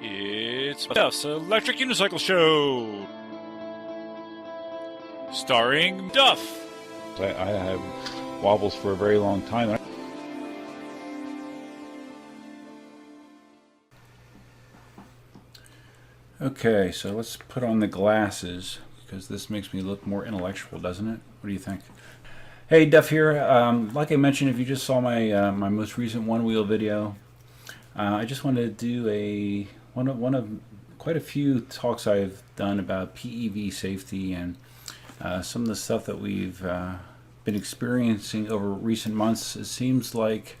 It's Duff's Electric Unicycle Show, starring Duff. I have wobbles for a very long time. Okay, so let's put on the glasses because this makes me look more intellectual, doesn't it? What do you think? Hey, Duff here. Like I mentioned, if you just saw my my most recent one-wheel video, I just wanted to do one of quite a few talks I've done about PEV safety and some of the stuff that we've been experiencing over recent months. It seems like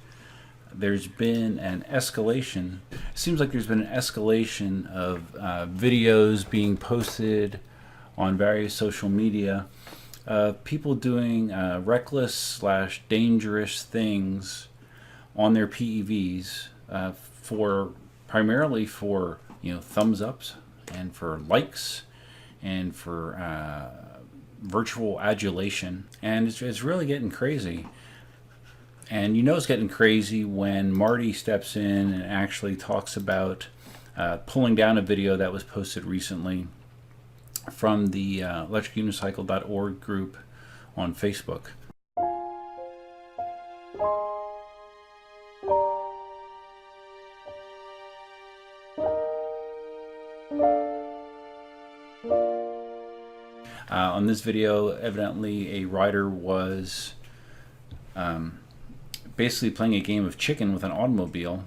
there's been an escalation. It seems like there's been an escalation of videos being posted on various social media. People doing reckless/dangerous things on their PEVs primarily for thumbs ups and for likes and for virtual adulation, and it's really getting crazy. And it's getting crazy when Marty steps in and actually talks about pulling down a video that was posted recently from the electricunicycle.org group on Facebook. On this video, evidently a rider was basically playing a game of chicken with an automobile,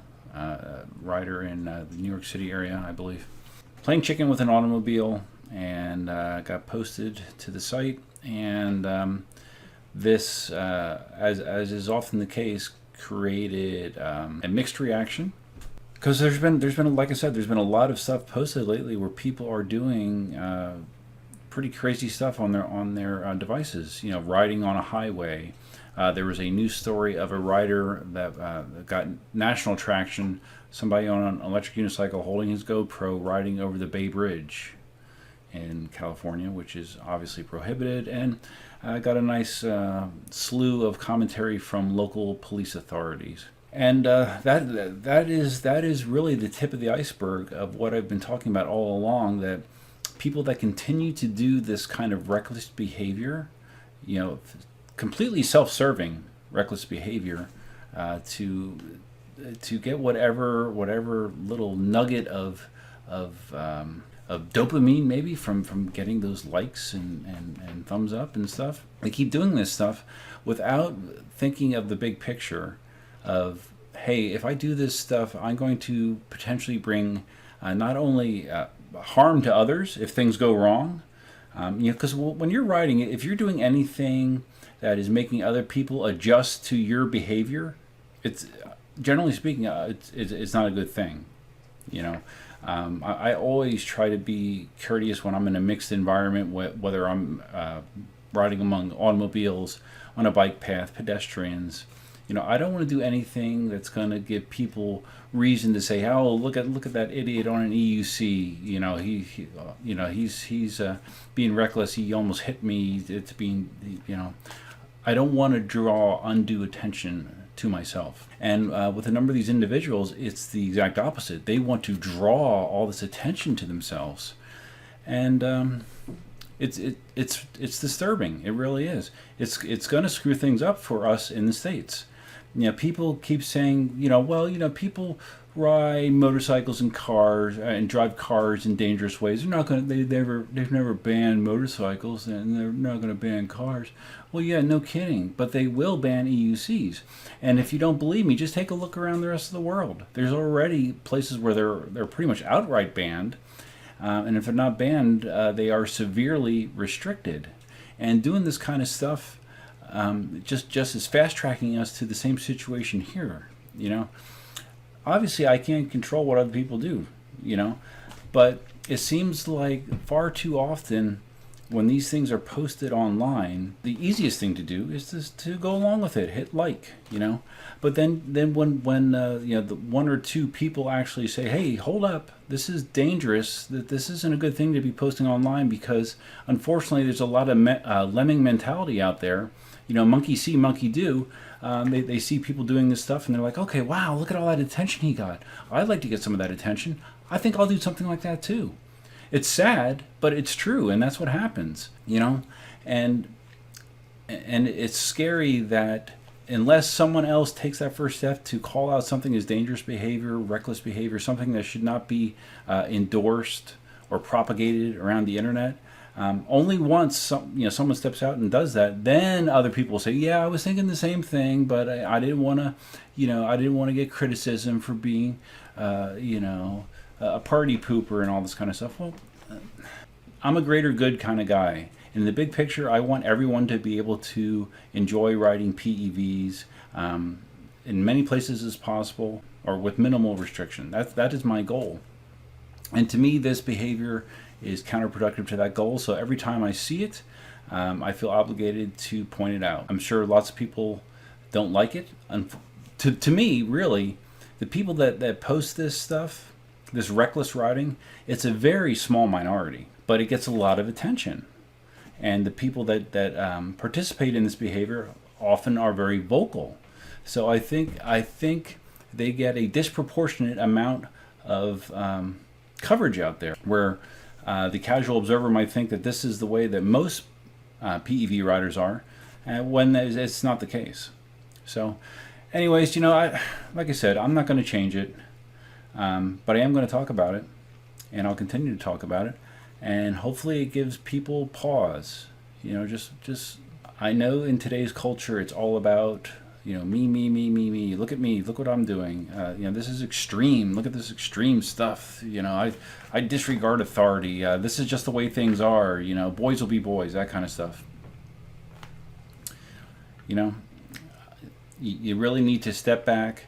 rider in the New York City area, I believe. Playing chicken with an automobile, and got posted to the site, and this, as is often the case, created a mixed reaction. Because there's been, like I said, there's been a lot of stuff posted lately where people are doing pretty crazy stuff on their devices. Riding on a highway. There was a news story of a rider that got national traction. Somebody on an electric unicycle holding his GoPro riding over the Bay Bridge in California, which is obviously prohibited, and got a nice slew of commentary from local police authorities. And that is really the tip of the iceberg of what I've been talking about all along, that people that continue to do this kind of reckless behavior, completely self-serving reckless behavior, to get whatever little nugget of dopamine, maybe from getting those likes and thumbs up and stuff. They keep doing this stuff without thinking of the big picture of, hey, if I do this stuff, I'm going to potentially bring not only harm to others if things go wrong, because when you're riding, if you're doing anything that is making other people adjust to your behavior, it's generally speaking, it's not a good thing. I always try to be courteous when I'm in a mixed environment, whether I'm riding among automobiles, on a bike path, pedestrians. I don't want to do anything that's going to give people reason to say, "Oh, look at that idiot on an EUC. He's being reckless. He almost hit me. It's being, I don't want to draw undue attention to myself." And with a number of these individuals, it's the exact opposite. They want to draw all this attention to themselves, and it's disturbing. It really is. It's going to screw things up for us in the States. People keep saying, people ride motorcycles and cars and drive cars in dangerous ways. They've never banned motorcycles, and they're not going to ban cars. Well, yeah, no kidding. But they will ban EUCs. And if you don't believe me, just take a look around the rest of the world. There's already places where they're pretty much outright banned, and if they're not banned, they are severely restricted. And doing this kind of stuff just is fast tracking us to the same situation here. Obviously I can't control what other people do, but it seems like far too often when these things are posted online, the easiest thing to do is to go along with it, hit like, But then when the one or two people actually say, "Hey, hold up, this is dangerous. That this isn't a good thing to be posting online," because unfortunately there's a lot of lemming mentality out there. Monkey see, monkey do. They see people doing this stuff and they're like, "Okay, wow, look at all that attention he got. I'd like to get some of that attention. I think I'll do something like that too. It's sad, but it's true, and that's what happens, you know? And it's scary that unless someone else takes that first step to call out something as dangerous behavior, reckless behavior, something that should not be endorsed or propagated around the internet, only once someone steps out and does that, then other people say, "Yeah, I was thinking the same thing, but I didn't want to, I didn't want to get criticism for being, a party pooper and all this kind of stuff." Well, I'm a greater good kind of guy. In the big picture, I want everyone to be able to enjoy riding PEVs in many places as possible, or with minimal restriction. That is my goal. And to me, this behavior is counterproductive to that goal. So every time I see it, I feel obligated to point it out. I'm sure lots of people don't like it. To me, really, the people that post this stuff, this reckless riding, it's a very small minority, but it gets a lot of attention. And the people that participate in this behavior often are very vocal. So I think they get a disproportionate amount of coverage out there, where the casual observer might think that this is the way that most PEV riders are, when it's not the case. So anyways, like I said, I'm not going to change it, but I am going to talk about it, and I'll continue to talk about it. And hopefully it gives people pause. Just I know in today's culture it's all about, me. Look at me. Look what I'm doing. This is extreme. Look at this extreme stuff. I disregard authority. This is just the way things are. Boys will be boys. That kind of stuff. You really need to step back,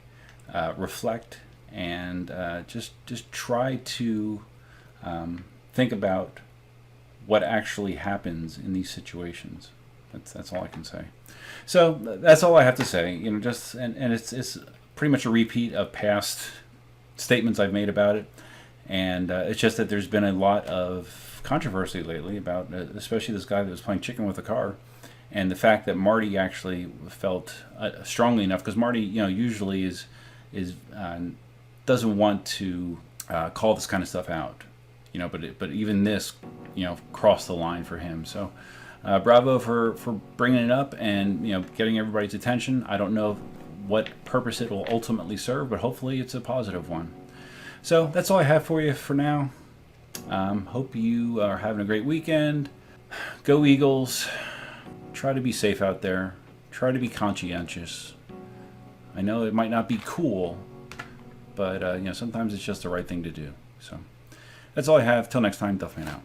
reflect, and just try to think about what actually happens in these situations. That's all I can say. So that's all I have to say. And it's pretty much a repeat of past statements I've made about it. And it's just that there's been a lot of controversy lately about, especially this guy that was playing chicken with a car, and the fact that Marty actually felt strongly enough, because Marty, usually is doesn't want to call this kind of stuff out. But even this, crossed the line for him. So, bravo for bringing it up and getting everybody's attention. I don't know what purpose it will ultimately serve, but hopefully it's a positive one. So that's all I have for you for now. Hope you are having a great weekend. Go Eagles! Try to be safe out there. Try to be conscientious. I know it might not be cool, but sometimes it's just the right thing to do. So. That's all I have. Till next time, Duffman out.